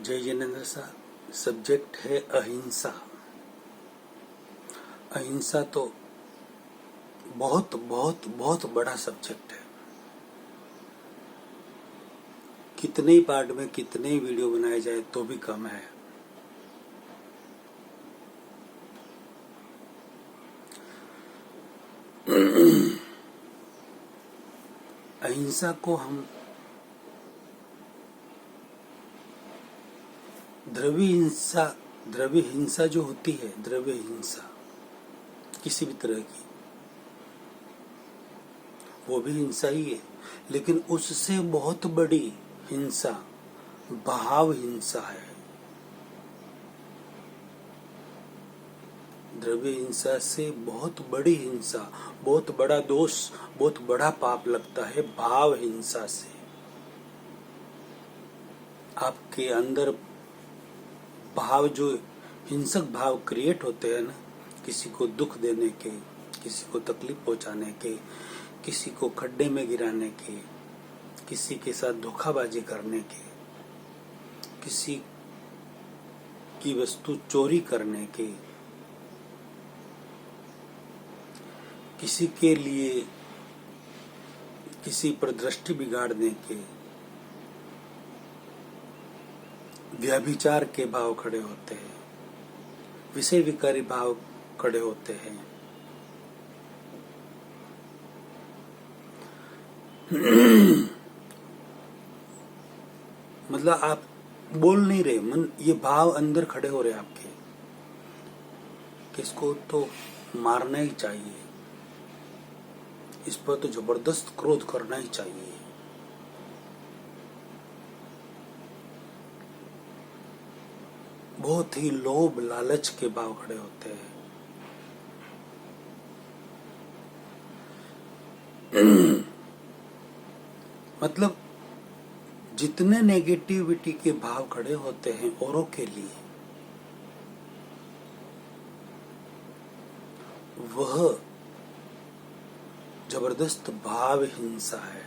जय जिनेंद्र साहब। सब्जेक्ट है अहिंसा। अहिंसा तो बहुत बहुत बहुत बड़ा सब्जेक्ट है। कितने ही पार्ट में कितने ही वीडियो बनाए जाए तो भी कम है। अहिंसा को हम द्रव्य हिंसा जो होती है, द्रव्य हिंसा किसी भी तरह की, वो भी हिंसा ही है। लेकिन उससे बहुत बड़ी हिंसा भाव हिंसा है। द्रव्य हिंसा से बहुत बड़ी हिंसा, बहुत बड़ा दोष, बहुत बड़ा पाप लगता है भाव हिंसा से। आपके अंदर भाव, जो हिंसक भाव क्रिएट होते हैं ना, किसी को दुख देने के, किसी को तकलीफ पहुंचाने के, किसी को खड्डे में गिराने के, किसी के साथ धोखाबाजी करने के, किसी की वस्तु चोरी करने के, किसी के लिए किसी पर दृष्टि बिगाड़ने के, व्यभिचार के भाव खड़े होते हैं, विषय विकारी भाव खड़े होते हैं। मतलब आप बोल नहीं रहे, मन ये भाव अंदर खड़े हो रहे आपके, किसको तो मारना ही चाहिए, इस पर तो जबरदस्त क्रोध करना ही चाहिए। बहुत ही लोभ लालच के भाव खड़े होते हैं। मतलब जितने नेगेटिविटी के भाव खड़े होते हैं औरों के लिए, वह जबरदस्त भाव हिंसा है।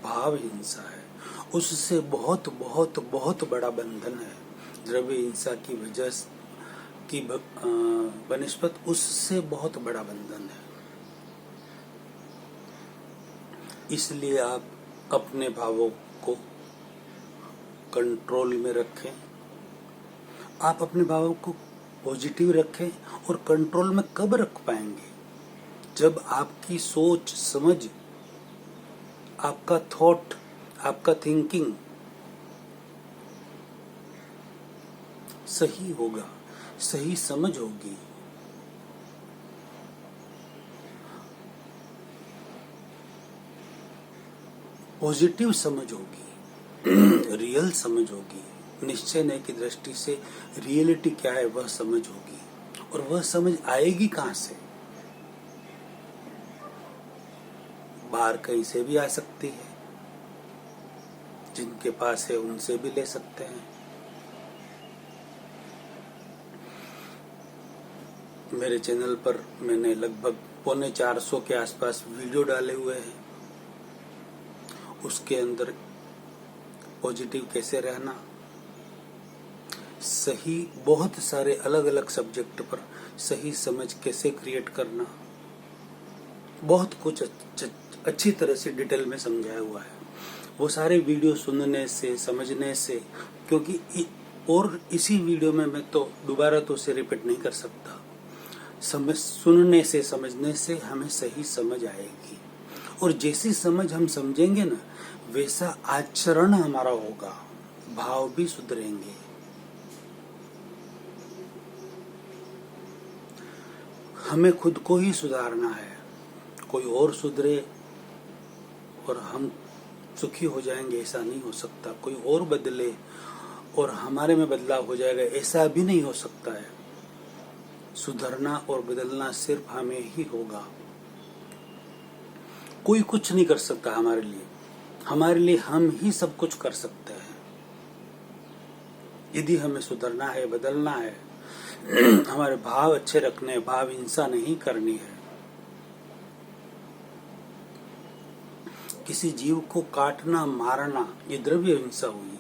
भाव हिंसा है, उससे बहुत बहुत बहुत बड़ा बंधन है। द्रव्य हिंसा की वजह की बनिस्बत उससे बहुत बड़ा बंधन है। इसलिए आप अपने भावों को कंट्रोल में रखें। आप अपने भावों को पॉजिटिव रखें। और कंट्रोल में कब रख पाएंगे? जब आपकी सोच समझ, आपका थॉट, आपका थिंकिंग सही होगा, सही समझ होगी। पॉजिटिव समझ होगी, रियल समझ होगी, निश्चय नहीं की दृष्टि से रियलिटी क्या है वह समझ होगी। और वह समझ आएगी कहां से? बाहर कहीं से भी आ सकती है, जिनके पास है उनसे भी ले सकते हैं। मेरे चैनल पर मैंने लगभग 450 के आसपास वीडियो डाले हुए हैं। उसके अंदर पॉजिटिव कैसे रहना, सही बहुत सारे अलग अलग सब्जेक्ट पर सही समझ कैसे क्रिएट करना, बहुत कुछ अच्छी तरह से डिटेल में समझाया हुआ है। वो सारे वीडियो सुनने से, समझने से, क्योंकि और इसी वीडियो में मैं तो दोबारा तो उसे रिपीट नहीं कर सकता। सुनने से, समझने से हमें सही समझ आएगी। और जैसी समझ हम समझेंगे ना, वैसा आचरण हमारा होगा, भाव भी सुधरेंगे। हमें खुद को ही सुधारना है। कोई और सुधरे और हम सुखी हो जाएंगे ऐसा नहीं हो सकता। कोई और बदले और हमारे में बदलाव हो जाएगा ऐसा भी नहीं हो सकता है। सुधरना और बदलना सिर्फ हमें ही होगा। कोई कुछ नहीं कर सकता हमारे लिए। हमारे लिए हम ही सब कुछ कर सकते हैं। यदि हमें सुधरना है, बदलना है, हमारे भाव अच्छे रखने, भाव हिंसा नहीं करनी है। किसी जीव को काटना, मारना, ये द्रव्य हिंसा हुई।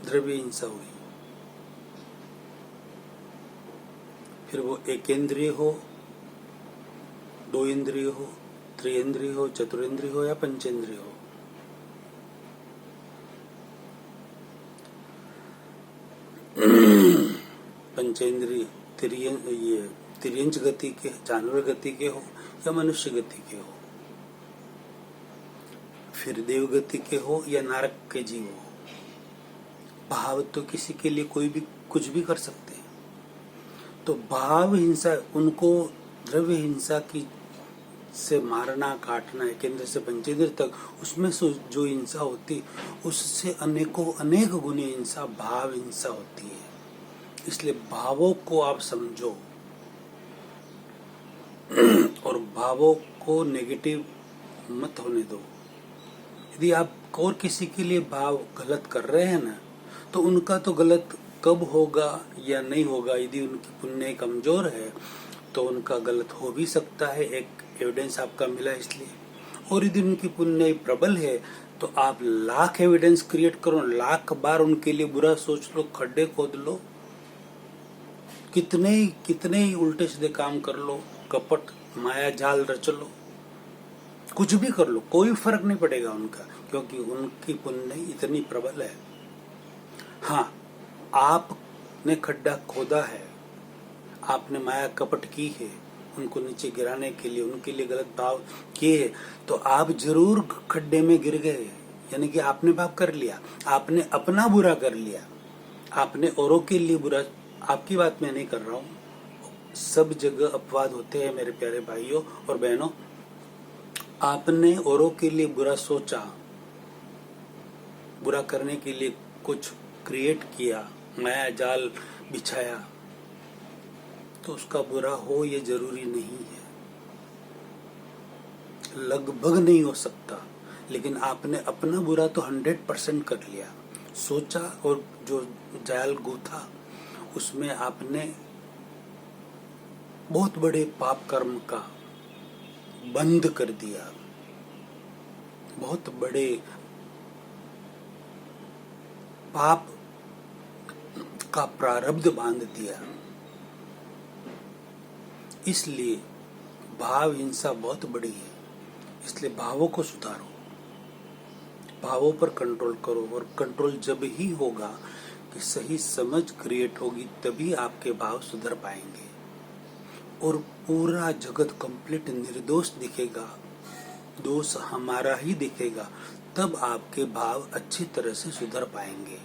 द्रव्य हिंसा हुई। फिर वो एकेंद्रिय हो, दो इंद्रिय हो, त्रिइंद्रिय हो, चतुरेंद्रिय हो या पंचेंद्रिय हो। पंचेंद्रिय ये तिर्यंच गति के, जानवर गति के हो या मनुष्य गति के हो, फिर देव गति के हो या नरक के जीव हो। भाव तो किसी के लिए कोई भी कुछ भी कर सकते हैं। तो भाव हिंसा, उनको द्रव्य हिंसा की से मारना काटना है, केंद्र से पंचेंद्र तक, उसमें से जो हिंसा होती उससे अनेकों अनेक गुनी हिंसा भाव हिंसा होती है। इसलिए भावों को आप समझो और भावों को नेगेटिव मत होने दो। यदि आप और किसी के लिए भाव गलत कर रहे हैं ना, तो उनका तो गलत कब होगा या नहीं होगा, यदि उनकी पुण्य कमजोर है तो उनका गलत हो भी सकता है, एक एविडेंस आपका मिला इसलिए। और यदि उनकी पुण्य प्रबल है तो आप लाख एविडेंस क्रिएट करो, लाख बार उनके लिए बुरा सोच लो, खड्डे खोद लो, कितने ही उल्टे सीधे काम कर लो, कपट माया जाल रच लो, कुछ भी कर लो, कोई फर्क नहीं पड़ेगा उनका, क्योंकि उनकी पुण्य इतनी प्रबल है। हाँ, आपने खड्डा खोदा है, आपने माया कपट की है, उनको नीचे गिराने के लिए, उनके लिए गलत भाव किए, तो आप जरूर खड्डे में गिर गए, यानी कि आपने पाप कर लिया, आपने अपना बुरा कर लिया, आपने औरों के लिए बुरा। आपकी बात मैं नहीं कर रहा हूँ, सब जगह अपवाद होते हैं मेरे प्यारे भाइयों और बहनों। आपने औरों के लिए बुरा सोचा, बुरा करने के लिए कुछ क्रिएट किया, माया जाल बिछाया, तो उसका बुरा हो ये जरूरी नहीं है, लगभग नहीं हो सकता। लेकिन आपने अपना बुरा तो 100% कर लिया, सोचा, और जो जाल गूथा उसमें आपने बहुत बड़े पाप कर्म का बंद कर दिया, बहुत बड़े पाप का प्रारब्ध बांध दिया। इसलिए भाव हिंसा बहुत बड़ी है। इसलिए भावों को सुधारो, भावों पर कंट्रोल करो, और कंट्रोल जब ही होगा कि सही समझ क्रिएट होगी, तभी आपके भाव सुधर पाएंगे और पूरा जगत कंप्लीट निर्दोष दिखेगा, दोष हमारा ही दिखेगा, तब आपके भाव अच्छी तरह से सुधर पाएंगे।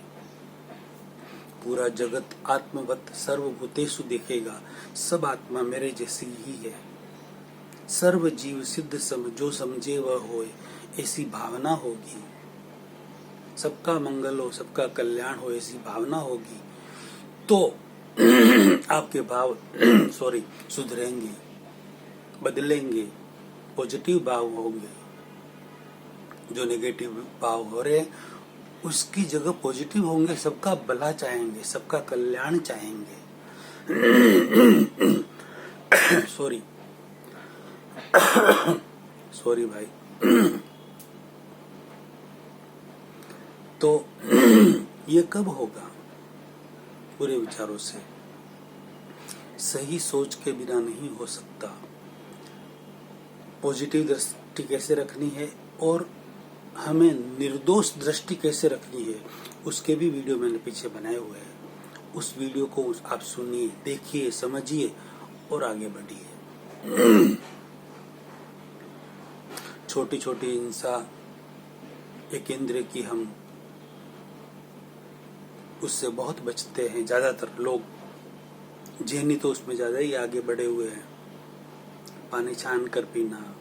पूरा जगत आत्मवत सर्वभूतेषु दिखेगा, सब आत्मा मेरे जैसी ही है, सर्व जीव सिद्ध सम जो समझे वह होए, ऐसी भावना होगी, सबका मंगल हो, सबका कल्याण हो, ऐसी भावना होगी, तो आपके भाव सुधरेंगे, बदलेंगे, पॉजिटिव भाव होंगे। जो नेगेटिव भाव हो रहे उसकी जगह पॉजिटिव होंगे, सबका भला चाहेंगे, सबका कल्याण चाहेंगे। सॉरी भाई। तो ये कब होगा? बुरे विचारों से, सही सोच के बिना नहीं हो सकता। पॉजिटिव दृष्टि कैसे रखनी है और हमें निर्दोष दृष्टि कैसे रखनी है, उसके भी वीडियो मैंने पीछे बनाए हुए हैं। उस वीडियो को आप सुनिए, देखिए, समझिए और आगे बढ़िए। छोटी छोटी हिंसा एक इंद्रिय की, हम उससे बहुत बचते हैं। ज्यादातर लोग, जैनी तो उसमें ज्यादा ही आगे बढ़े हुए हैं। पानी छान कर पीना,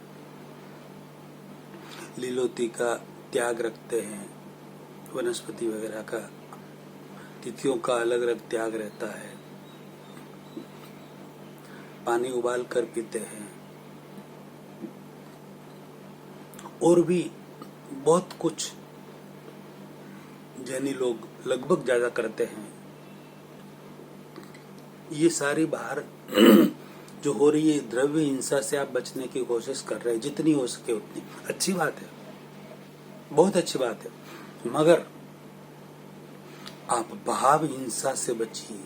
लीलोती का त्याग रखते हैं, वनस्पति वगैरह का, तिथियों का अलग अलग त्याग रहता है, पानी उबाल कर पीते हैं, और भी बहुत कुछ जैनी लोग लगभग ज्यादा करते हैं। ये सारी बाहर जो हो रही है द्रव्य हिंसा से आप बचने की कोशिश कर रहे हैं, जितनी हो सके उतनी अच्छी बात है, बहुत अच्छी बात है। मगर आप भाव हिंसा से बचिए।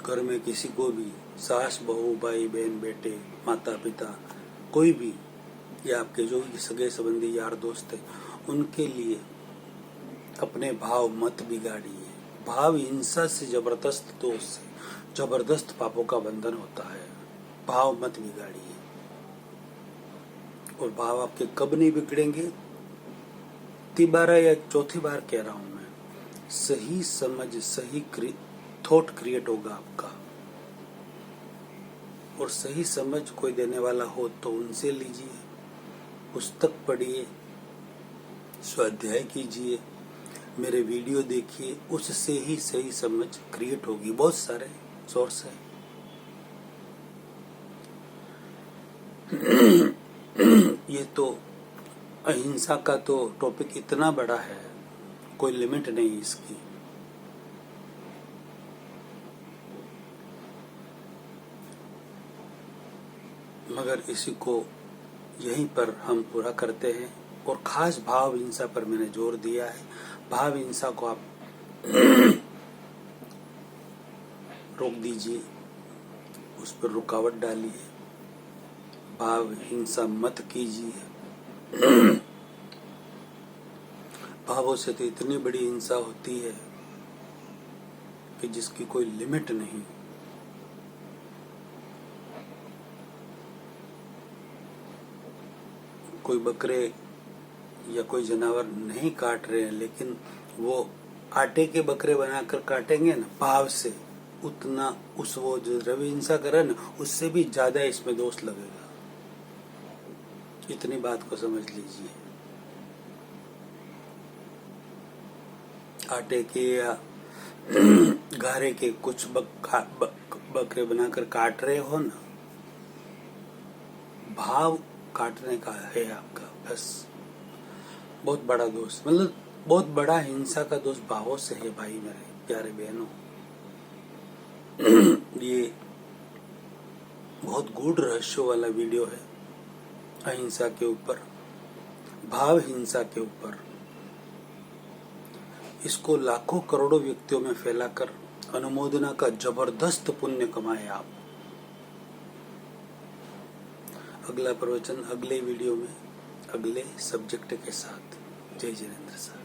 घर में किसी को भी, सास बहू, भाई बहन, बेटे, माता पिता, कोई भी, या आपके जो भी सगे संबंधी यार दोस्त है, उनके लिए अपने भाव मत बिगाड़िए। भाव हिंसा से जबरदस्त दोष से जबरदस्त पापों का बंधन होता है। भाव मत बिगाड़िए। और भाव आपके कब नहीं बिगड़ेंगे? 3 या 4 बार कह रहा हूं मैं, सही समझ, सही थॉट क्रिएट होगा आपका। और सही समझ कोई देने वाला हो तो उनसे लीजिए, पुस्तक पढ़िए, स्वाध्याय कीजिए, मेरे वीडियो देखिए, उससे ही सही समझ क्रिएट होगी। बहुत सारे सोर्स है। ये तो अहिंसा का तो टॉपिक इतना बड़ा है, कोई लिमिट नहीं इसकी। मगर इसी को यहीं पर हम पूरा करते हैं। और खास भाव हिंसा पर मैंने जोर दिया है। भाव हिंसा को आप रोक दीजिए, उस पर रुकावट डालिए, भाव हिंसा मत कीजिए। भावों से तो इतनी बड़ी हिंसा होती है कि जिसकी कोई लिमिट नहीं। कोई बकरे या कोई जानवर नहीं काट रहे हैं, लेकिन वो आटे के बकरे बनाकर काटेंगे ना भाव से, उतना उस वो जो रवि हिंसा करे ना, उससे भी ज्यादा इसमें दोष लगेगा। इतनी बात को समझ लीजिए। आटे के या गारे के कुछ बकरे बनाकर काट रहे हो ना, भाव काटने का है आपका, बस बहुत बड़ा दोष, मतलब बहुत बड़ा हिंसा का दोष भावों से है भाई मेरे प्यारे बहनों। ये बहुत गूढ़ रहस्यों वाला वीडियो है अहिंसा के ऊपर, भाव हिंसा के ऊपर। इसको लाखों करोड़ों व्यक्तियों में फैलाकर अनुमोदना का जबरदस्त पुण्य कमाए आप। अगला प्रवचन अगले वीडियो में अगले सब्जेक्ट के साथ। जय जिनेंद्र सर।